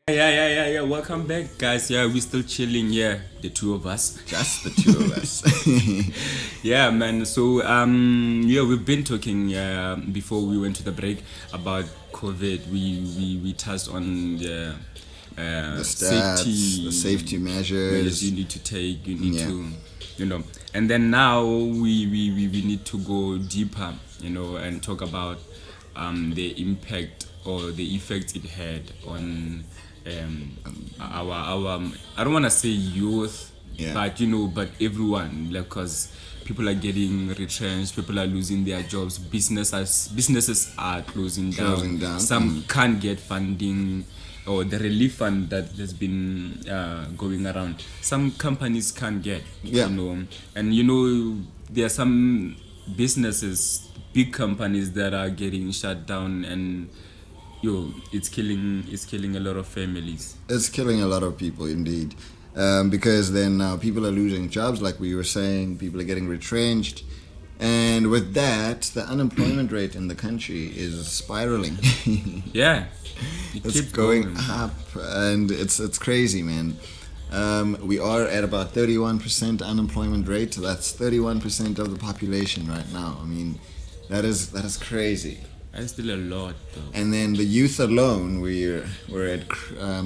Yeah. Welcome back, guys. Yeah, we're still chilling. Yeah, the two of us. Just the two of us. Yeah, man. So, yeah, we've been talking before we went to the break about COVID. We touched on the The stats, the safety safety measures you measures. need to take. You need Yeah. to, and then now we need to go deeper, and talk about the impact or the effect it had on our I don't want to say youth, Yeah. but everyone, like, because people are getting retrenched, people are losing their jobs, businesses are closing down, Closing down. some can't get funding or the relief fund that has been going around, some companies can't get. Yeah. And there are some businesses, big companies that are getting shut down, and it's killing a lot of families. It's killing a lot of people indeed. Because then now people are losing jobs, like we were saying, people are getting retrenched. And with that, the unemployment rate in the country is spiraling. Yeah, it It's keeps going up, and it's crazy, man. We are at about 31% unemployment rate. That's 31% of the population right now. I mean, that is crazy. That's still a lot, though. And then the youth alone, we're at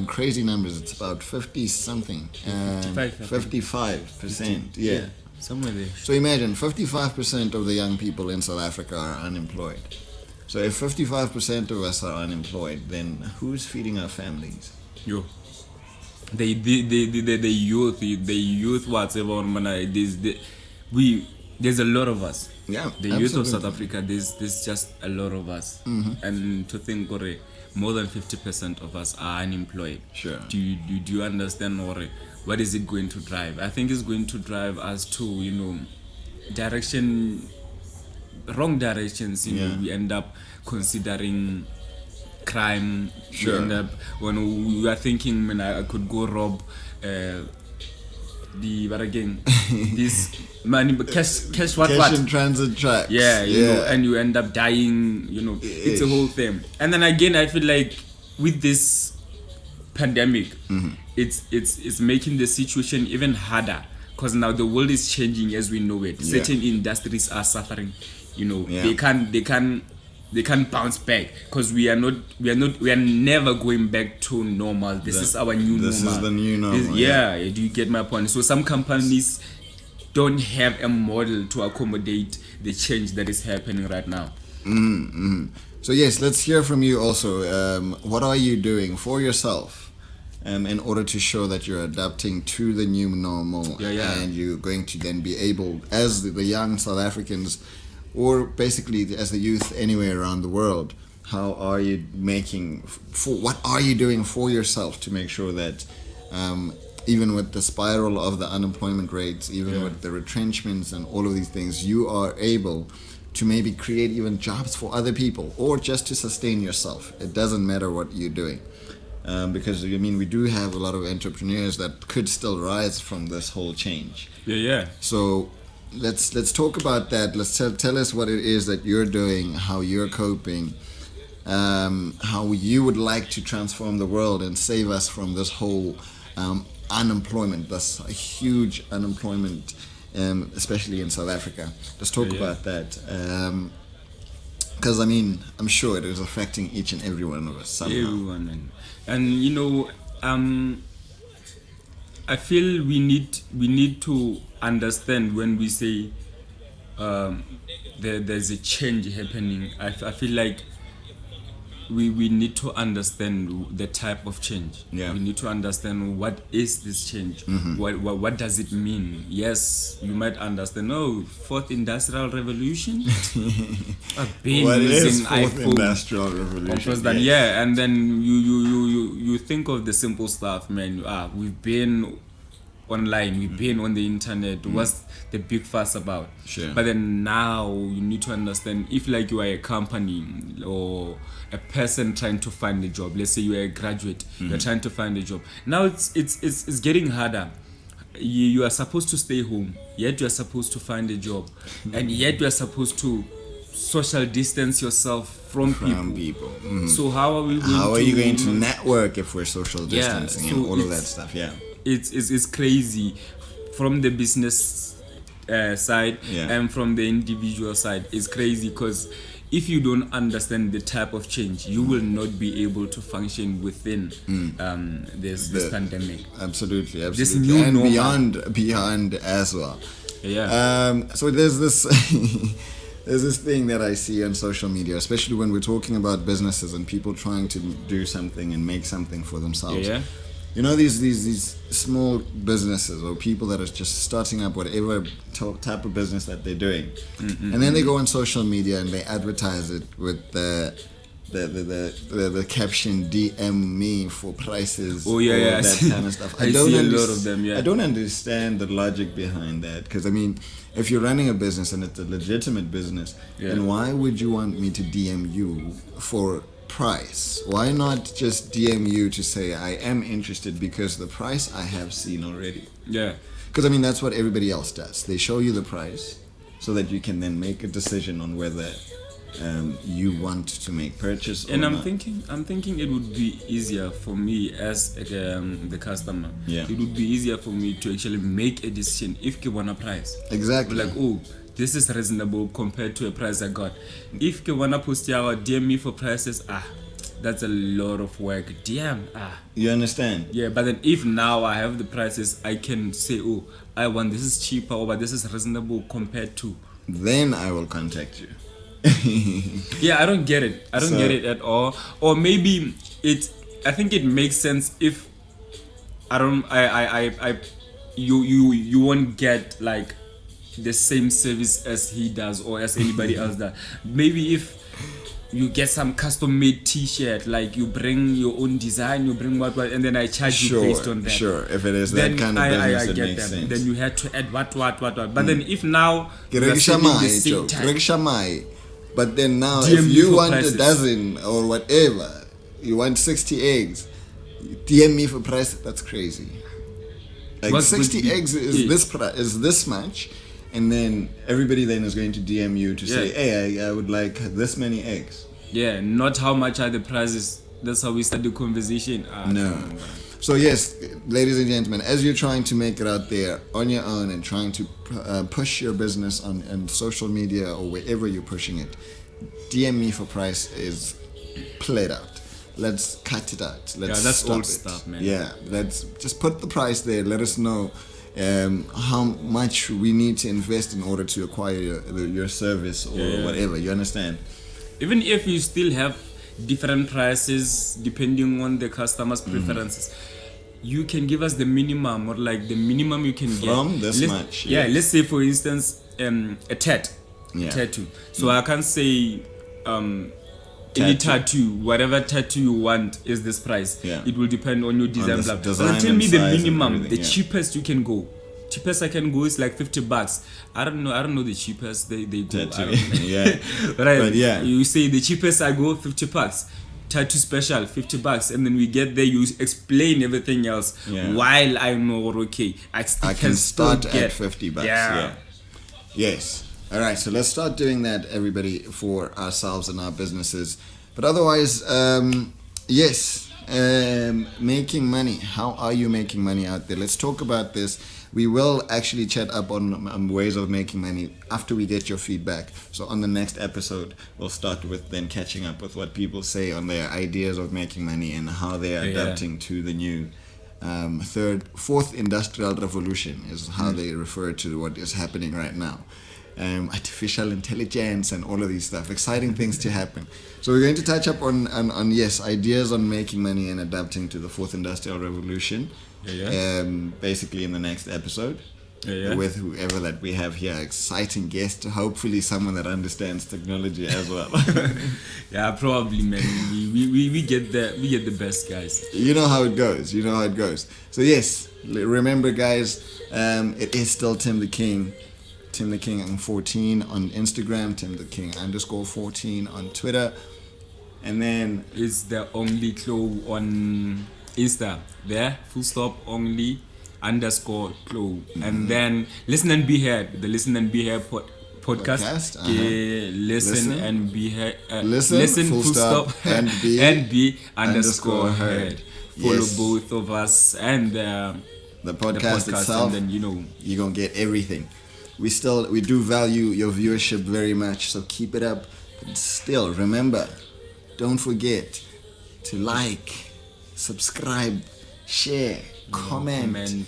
crazy numbers. It's about 50 something, 55%. Yeah. Somewhere there. So imagine 55% of the young people in South Africa are unemployed. So if 55% of us are unemployed, then who's feeding our families? Yo, the youth whatever man, there's a lot of us. Yeah, The youth of South absolutely. Africa, there's just a lot of us. And to think, more than 50% of us are unemployed. Sure. Do you understand, what is it going to drive? I think it's going to drive us to, direction wrong directions. Yeah. We end up considering crime. Sure. We end up, when we are thinking, man, I could go rob but again, this money, cash what Cash and transit tracks. yeah, and you end up dying. It's a whole thing. And then again, I feel like with this pandemic, it's making the situation even harder, because now the world is changing as we know it. Yeah. Certain industries are suffering. Yeah. They can't bounce back, because we are never going back to normal. This is our new normal. This is the new normal, Yeah, do you get my point? So some companies don't have a model to accommodate the change that is happening right now. So yes, let's hear from you also. What are you doing for yourself in order to show that you're adapting to the new normal, Yeah. and you're going to then be able, as the young South Africans, or basically as the youth anywhere around the world, how are you what are you doing for yourself to make sure that even with the spiral of the unemployment rates, even with the retrenchments and all of these things, you are able to maybe create even jobs for other people, or just to sustain yourself. It doesn't matter what you're doing. Because we do have a lot of entrepreneurs that could still rise from this whole change. Yeah. So let's talk about that. Let's tell us what it is that you're doing, how you're coping, how you would like to transform the world and save us from this whole unemployment, this huge unemployment, especially in South Africa. Let's talk about that. Because I'm sure it is affecting each and every one of us somehow. Everyone, and I feel we need to understand when we say there's a change happening. I feel like we need to understand the type of change. Yeah. We need to understand what is this change. What does it mean? Yes, you might understand. Fourth industrial revolution. I've been What is using fourth iPhone. industrial revolution? First that, Yes. yeah, and then you think of the simple stuff, man. We've been online, we've been on the internet. What's the big fuss about? Sure. But then now you need to understand, if like you are a company or a person trying to find a job. Let's say you are a graduate, you're trying to find a job. Now it's getting harder. You are supposed to stay home, yet you are supposed to find a job, and yet you are supposed to social distance yourself from people. Mhm. So how are we going How are to, you going to network if we're social Yeah, distancing so and all of that it's- stuff? Yeah. it's crazy from the business side Yeah. and from the individual side. It's crazy because if you don't understand the type of change, you will not be able to function within this pandemic. Absolutely, absolutely, This new and normal. beyond as well. Yeah. So there's this there's this thing that I see on social media, especially when we're talking about businesses and people trying to do something and make something for themselves. Yeah. You know, these small businesses or people that are just starting up whatever type of business that they're doing, and then they go on social media and they advertise it with the caption "DM me for prices." Oh, yeah, or yeah. that kind of stuff. I see a lot of them, yeah. I don't understand the logic behind that, because I mean, if you're running a business and it's a legitimate business, then why would you want me to DM you for price? Why not just DM you to say I am interested because the price I have seen already? Yeah. Because I mean, that's what everybody else does. They show you the price so that you can then make a decision on whether you want to make purchase or And I'm not. thinking it would be easier for me as the customer. Yeah. It would be easier for me to actually make a decision if I want a price. Exactly. Like, oh, this is reasonable compared to a price I got. If you wanna post your DM me for prices, that's a lot of work. DM, You understand? yeah. But then if now I have the prices, I can say, oh, I want this is cheaper, or but this is reasonable compared to. Then I will contact you. Yeah, I don't get it. I don't So- get it at all. Or maybe I think it makes sense if you won't get like the same service as he does or as anybody else does. Maybe if you get some custom made t-shirt, like you bring your own design, you bring what, and then I charge you based on that. Sure. If it is Then that kind of business, I it get makes that. sense. Then you had to add what. But then if now you are Kirekisha selling the mai, same Joe. type- Kirekisha mai. But then now, DM if me you for want prices. a dozen or whatever, you want 60 eggs, DM me for price. That's crazy. Like What's 60 the- eggs is this much, and then everybody then is going to DM you to say, Yeah. hey, I would like this many eggs. Yeah, not how much are the prices. That's how we start the conversation. No. So yes, ladies and gentlemen, as you're trying to make it out there on your own and trying to push your business on social media or wherever you're pushing it, DM me for price is played out. Let's cut it out. Let's that's stop old it. stuff, man. Yeah, let's just put the price there. Let us know how much we need to invest in order to acquire your service or whatever. You understand? Even if you still have different prices depending on the customer's preferences, you can give us the minimum, or like the minimum you can get From this much, Yeah, yes. let's say for instance a tattoo. So I can't say any tattoo, whatever tattoo you want is this price. Yeah. It will depend on your design. the Blah. design But tell and me the size and minimum, the everything, yeah. cheapest you can go. Cheapest I can go is like $50. I don't know the cheapest they go. I Tattoo. don't know. Yeah. Right. But yeah. You say the cheapest I go $50. Tattoo special $50, and then we get there. You explain everything else. Yeah. While I know, okay, I can still start get at $50. Yeah. Yes. All right. So let's start doing that, everybody, for ourselves and our businesses. But otherwise, yes, making money. How are you making money out there? Let's talk about this. We will actually chat up on ways of making money after we get your feedback. So on the next episode, we'll start with then catching up with what people say on their ideas of making money and how they are adapting to the new fourth industrial revolution is how they refer to what is happening right now. Artificial intelligence and all of these stuff, exciting things to happen. So we're going to touch up on yes, ideas on making money and adapting to the fourth industrial revolution. Basically in the next episode with whoever that we have here, exciting guest, hopefully someone that understands technology as well. Yeah, probably, man. We get the best guys. You know how it goes. So yes, remember guys, it is still Tim the King on 14 on Instagram, Tim the King _14 on Twitter, and then It's the only clue on Insta. There, full stop, only _clue. And then Listen and Be Heard. The Listen and Be Heard podcast. Uh-huh. Listen Listen. and be Listen, full stop, and be underscore heard. Follow Yes. both of us and The podcast itself, and then you're gonna get everything. We do value your viewership very much, so keep it up. But still, remember, don't forget to like, subscribe, share, comment,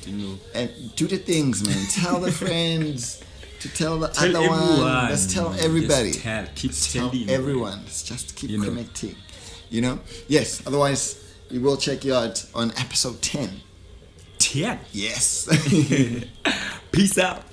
and do the things, man. Tell the friends, to tell the other everyone. one. Let's tell everybody. Keep telling everyone. Let's just keep connecting. Yes. Otherwise, we will check you out on episode 10. 10. Yes. Peace out.